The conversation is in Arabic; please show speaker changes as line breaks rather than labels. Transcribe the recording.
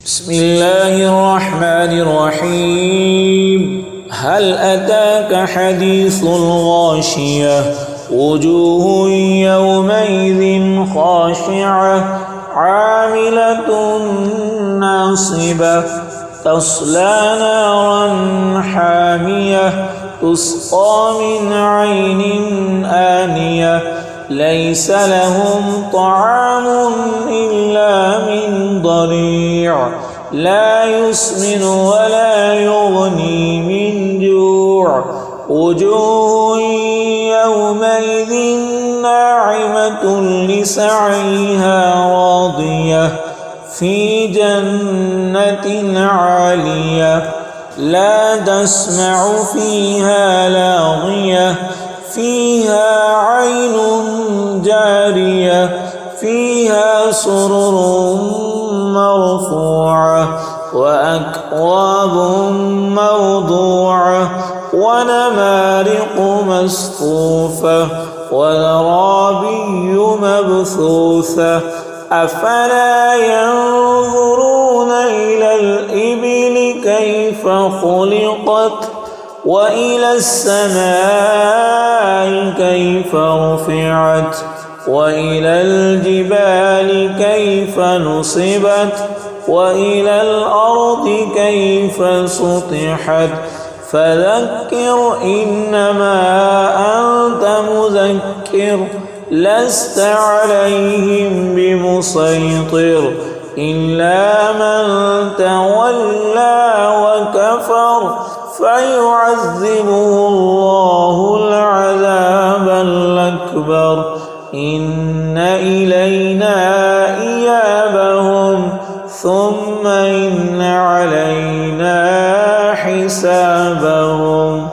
بسم الله الرحمن الرحيم. هل أتاك حديث الغاشية؟ وجوه يومئذ خاشعة عاملة ناصبة تصلى نارا حامية تسقى من عين آنية ليس لهم طعام إلا من ضريع لا يسمن ولا يغني من جوع وجوه يومئذ ناعمة لسعيها راضية في جنة عالية لا تسمع فيها لاغية فيها عين جارية فيها سرر مرفوعة وأكواب موضوعة ونمارق مصفوفة وزرابي مبثوثة أفلا ينظرون إلى الإبل كيف خلقت وإلى السماء كيف رفعت وإلى الجبال كيف نصبت وإلى الأرض كيف سطحت فذكر إنما أنت مذكر لست عليهم بمسيطر إلا من تولى وكفر فيعذبه الله العذاب الأكبر إن إلينا إيابهم ثم إن علينا حسابهم.